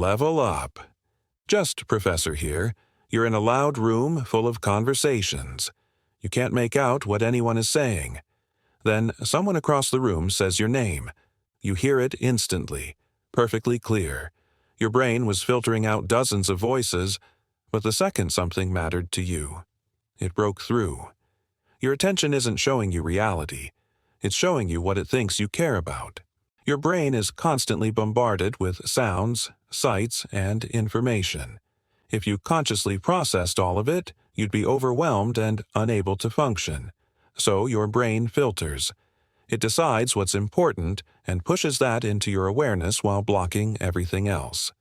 Level up. JustProfessor here. You're in a loud room full of conversations. You can't make out what anyone is saying. Then someone across the room says your name. You hear it instantly, perfectly clear. Your brain was filtering out dozens of voices, but the second something mattered to you, it broke through. Your attention isn't showing you reality. It's showing you what it thinks you care about. Your brain is constantly bombarded with sounds, sights, and information. If you consciously processed all of it, you'd be overwhelmed and unable to function. So your brain filters. It decides what's important and pushes that into your awareness while blocking everything else.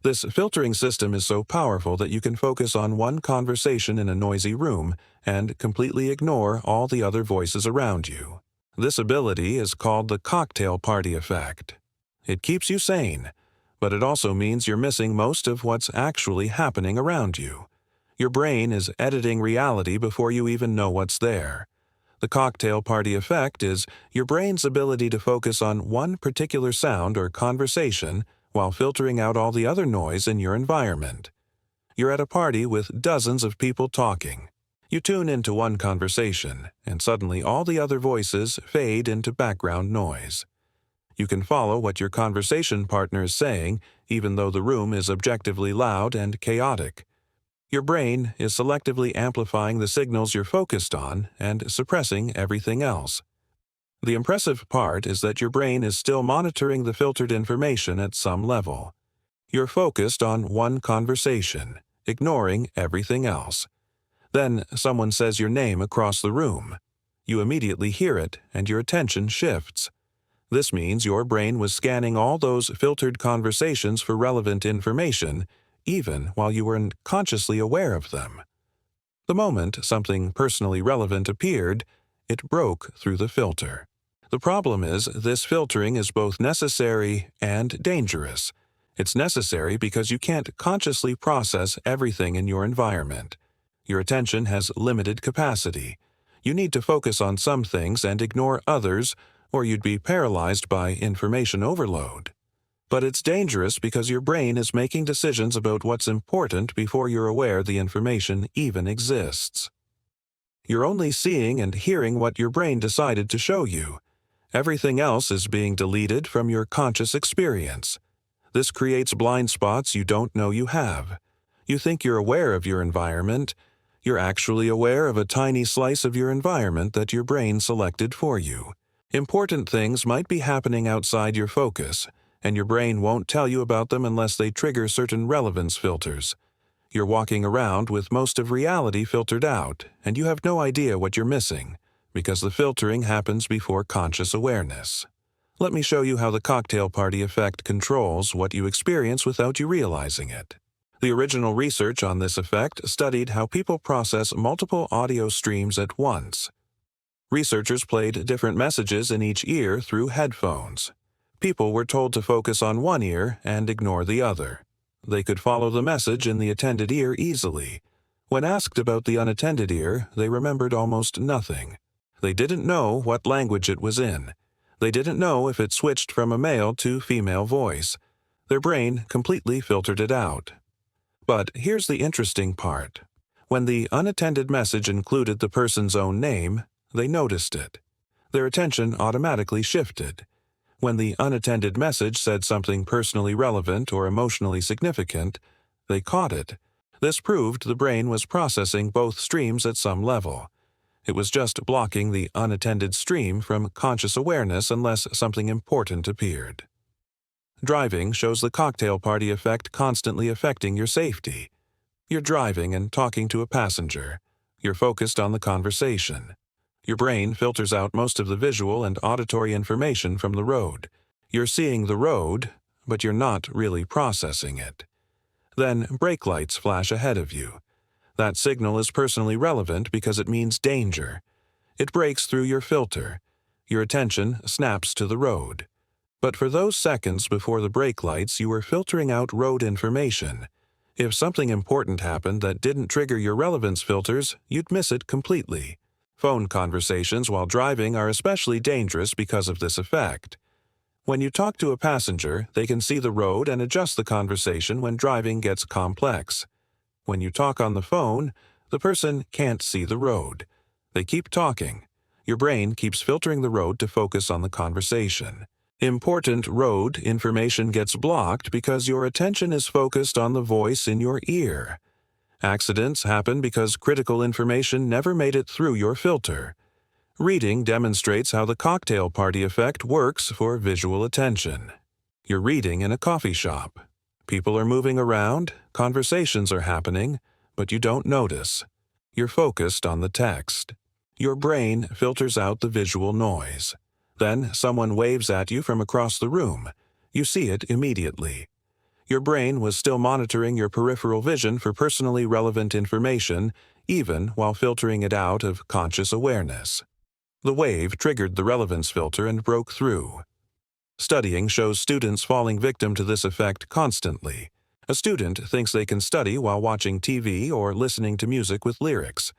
This filtering system is so powerful that you can focus on one conversation in a noisy room and completely ignore all the other voices around you. This ability is called the cocktail party effect. It keeps you sane, but it also means you're missing most of what's actually happening around you. Your brain is editing reality before you even know what's there. The cocktail party effect is your brain's ability to focus on one particular sound or conversation while filtering out all the other noise in your environment. You're at a party with dozens of people talking. You tune into one conversation, and suddenly all the other voices fade into background noise. You can follow what your conversation partner is saying, even though the room is objectively loud and chaotic. Your brain is selectively amplifying the signals you're focused on and suppressing everything else. The impressive part is that your brain is still monitoring the filtered information at some level. You're focused on one conversation, ignoring everything else. Then someone says your name across the room. You immediately hear it, and your attention shifts. This means your brain was scanning all those filtered conversations for relevant information, even while you weren't consciously aware of them. The moment something personally relevant appeared, it broke through the filter. The problem is, this filtering is both necessary and dangerous. It's necessary because you can't consciously process everything in your environment. Your attention has limited capacity. You need to focus on some things and ignore others, or you'd be paralyzed by information overload. But it's dangerous because your brain is making decisions about what's important before you're aware the information even exists. You're only seeing and hearing what your brain decided to show you. Everything else is being deleted from your conscious experience. This creates blind spots you don't know you have. You think you're aware of your environment. You're actually aware of a tiny slice of your environment that your brain selected for you. Important things might be happening outside your focus, and your brain won't tell you about them unless they trigger certain relevance filters. You're walking around with most of reality filtered out, and you have no idea what you're missing, because the filtering happens before conscious awareness. Let me show you how the cocktail party effect controls what you experience without you realizing it. The original research on this effect studied how people process multiple audio streams at once. Researchers played different messages in each ear through headphones. People were told to focus on one ear and ignore the other. They could follow the message in the attended ear easily. When asked about the unattended ear, they remembered almost nothing. They didn't know what language it was in. They didn't know if it switched from a male to female voice. Their brain completely filtered it out. But here's the interesting part. When the unattended message included the person's own name, they noticed it. Their attention automatically shifted. When the unattended message said something personally relevant or emotionally significant, they caught it. This proved the brain was processing both streams at some level. It was just blocking the unattended stream from conscious awareness unless something important appeared. Driving shows the cocktail party effect constantly affecting your safety. You're driving and talking to a passenger. You're focused on the conversation. Your brain filters out most of the visual and auditory information from the road. You're seeing the road, but you're not really processing it. Then brake lights flash ahead of you. That signal is personally relevant because it means danger. It breaks through your filter. Your attention snaps to the road. But for those seconds before the brake lights, you were filtering out road information. If something important happened that didn't trigger your relevance filters, you'd miss it completely. Phone conversations while driving are especially dangerous because of this effect. When you talk to a passenger, they can see the road and adjust the conversation when driving gets complex. When you talk on the phone, the person can't see the road. They keep talking. Your brain keeps filtering the road to focus on the conversation. Important road information gets blocked because your attention is focused on the voice in your ear. Accidents happen because critical information never made it through your filter. Reading demonstrates how the cocktail party effect works for visual attention. You're reading in a coffee shop. People are moving around, conversations are happening, but you don't notice. You're focused on the text. Your brain filters out the visual noise. Then someone waves at you from across the room. You see it immediately. Your brain was still monitoring your peripheral vision for personally relevant information, even while filtering it out of conscious awareness. The wave triggered the relevance filter and broke through. Studying shows students falling victim to this effect constantly. A student thinks they can study while watching TV or listening to music with lyrics.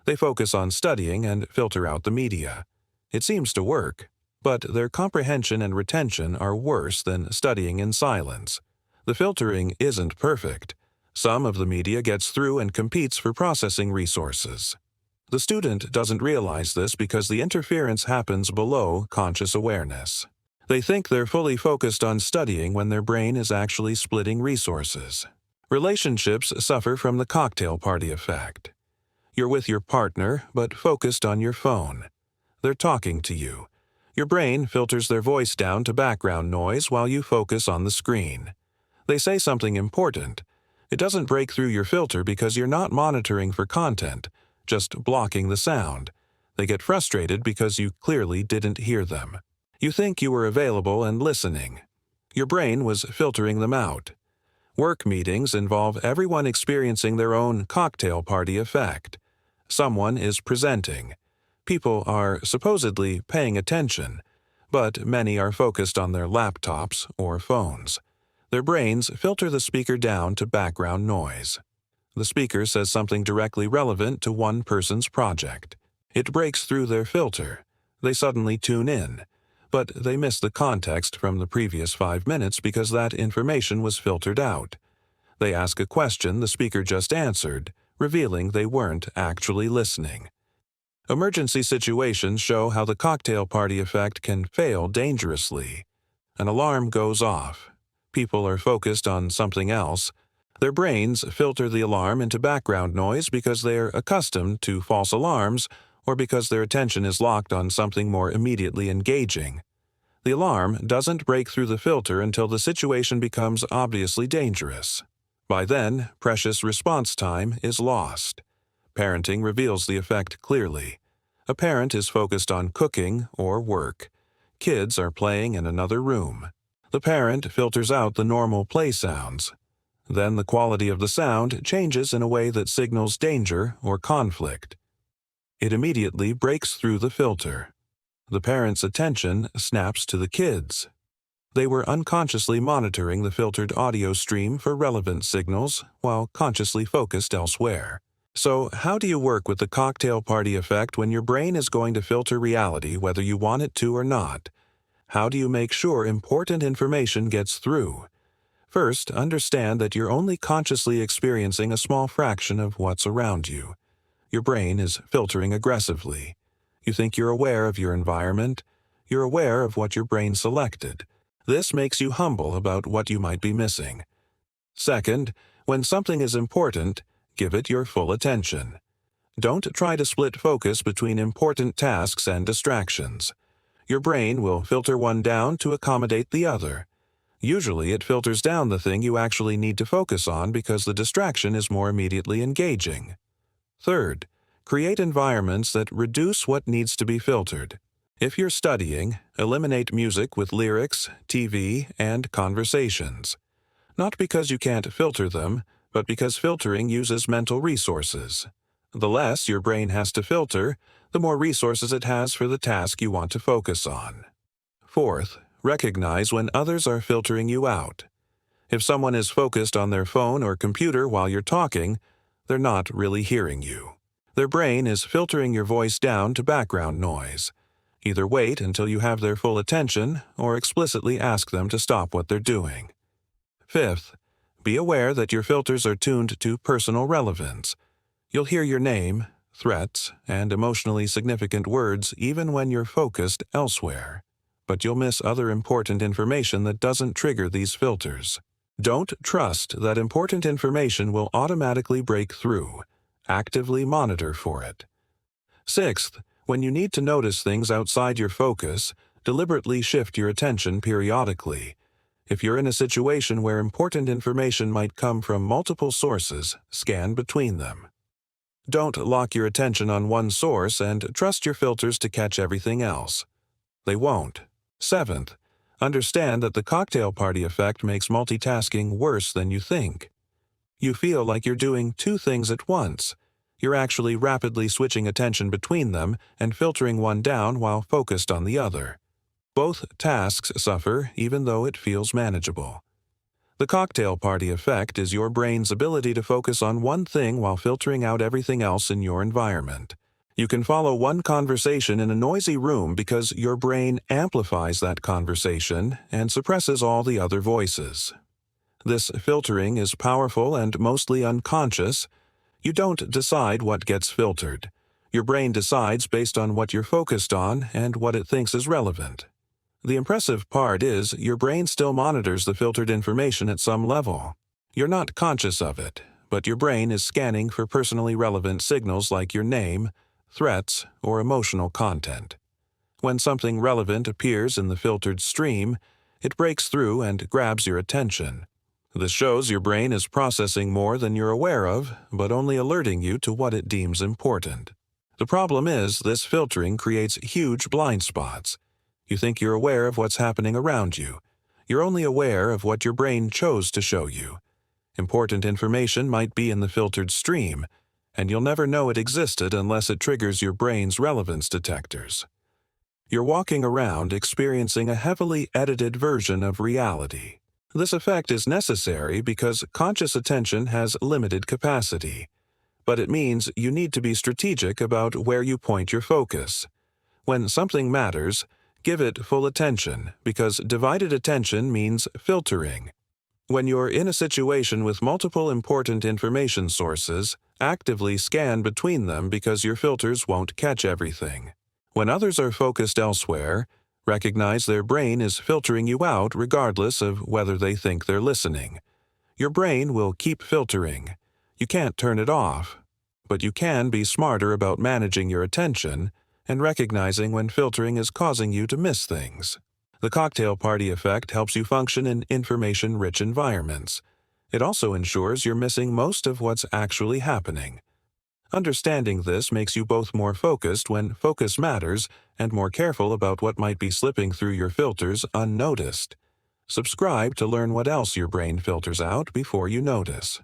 They focus on studying and filter out the media. It seems to work, but their comprehension and retention are worse than studying in silence. The filtering isn't perfect. Some of the media gets through and competes for processing resources. The student doesn't realize this because the interference happens below conscious awareness. They think they're fully focused on studying when their brain is actually splitting resources. Relationships suffer from the cocktail party effect. You're with your partner, but focused on your phone. They're talking to you. Your brain filters their voice down to background noise while you focus on the screen. They say something important. It doesn't break through your filter because you're not monitoring for content, just blocking the sound. They get frustrated because you clearly didn't hear them. You think you were available and listening. Your brain was filtering them out. Work meetings involve everyone experiencing their own cocktail party effect. Someone is presenting. People are supposedly paying attention, but many are focused on their laptops or phones. Their brains filter the speaker down to background noise. The speaker says something directly relevant to one person's project. It breaks through their filter. They suddenly tune in, but they miss the context from the previous 5 minutes because that information was filtered out. They ask a question the speaker just answered, revealing they weren't actually listening. Emergency situations show how the cocktail party effect can fail dangerously. An alarm goes off. People are focused on something else. Their brains filter the alarm into background noise because they are accustomed to false alarms or because their attention is locked on something more immediately engaging. The alarm doesn't break through the filter until the situation becomes obviously dangerous. By then, precious response time is lost. Parenting reveals the effect clearly. A parent is focused on cooking or work. Kids are playing in another room. The parent filters out the normal play sounds. Then the quality of the sound changes in a way that signals danger or conflict. It immediately breaks through the filter. The parent's attention snaps to the kids. They were unconsciously monitoring the filtered audio stream for relevant signals while consciously focused elsewhere. So, how do you work with the cocktail party effect when your brain is going to filter reality whether you want it to or not? How do you make sure important information gets through? First, understand that you're only consciously experiencing a small fraction of what's around you. Your brain is filtering aggressively. You think you're aware of your environment. You're aware of what your brain selected. This makes you humble about what you might be missing. Second, when something is important, give it your full attention. Don't try to split focus between important tasks and distractions. Your brain will filter one down to accommodate the other. Usually it filters down the thing you actually need to focus on because the distraction is more immediately engaging. Third, create environments that reduce what needs to be filtered. If you're studying, eliminate music with lyrics, TV, and conversations. Not because you can't filter them, but because filtering uses mental resources. The less your brain has to filter, the more resources it has for the task you want to focus on. Fourth, recognize when others are filtering you out. If someone is focused on their phone or computer while you're talking, they're not really hearing you. Their brain is filtering your voice down to background noise. Either wait until you have their full attention or explicitly ask them to stop what they're doing. Fifth, be aware that your filters are tuned to personal relevance. You'll hear your name, threats, and emotionally significant words even when you're focused elsewhere, but you'll miss other important information that doesn't trigger these filters. Don't trust that important information will automatically break through. Actively monitor for it. Sixth, when you need to notice things outside your focus, deliberately shift your attention periodically. If you're in a situation where important information might come from multiple sources, scan between them. Don't lock your attention on one source and trust your filters to catch everything else. They won't. Seventh, understand that the cocktail party effect makes multitasking worse than you think. You feel like you're doing two things at once. You're actually rapidly switching attention between them and filtering one down while focused on the other. Both tasks suffer even though it feels manageable. The cocktail party effect is your brain's ability to focus on one thing while filtering out everything else in your environment. You can follow one conversation in a noisy room because your brain amplifies that conversation and suppresses all the other voices. This filtering is powerful and mostly unconscious. You don't decide what gets filtered. Your brain decides based on what you're focused on and what it thinks is relevant. The impressive part is your brain still monitors the filtered information at some level. You're not conscious of it, but your brain is scanning for personally relevant signals like your name, threats, or emotional content. When something relevant appears in the filtered stream, it breaks through and grabs your attention. This shows your brain is processing more than you're aware of, but only alerting you to what it deems important. The problem is this filtering creates huge blind spots. You think you're aware of what's happening around you. You're only aware of what your brain chose to show you. Important information might be in the filtered stream, and you'll never know it existed unless it triggers your brain's relevance detectors. You're walking around experiencing a heavily edited version of reality. This effect is necessary because conscious attention has limited capacity, but it means you need to be strategic about where you point your focus. When something matters, give it full attention, because divided attention means filtering. When you're in a situation with multiple important information sources, actively scan between them because your filters won't catch everything. When others are focused elsewhere, recognize their brain is filtering you out regardless of whether they think they're listening. Your brain will keep filtering. You can't turn it off, but you can be smarter about managing your attention and recognizing when filtering is causing you to miss things. The cocktail party effect helps you function in information-rich environments. It also ensures you're missing most of what's actually happening. Understanding this makes you both more focused when focus matters and more careful about what might be slipping through your filters unnoticed. Subscribe to learn what else your brain filters out before you notice.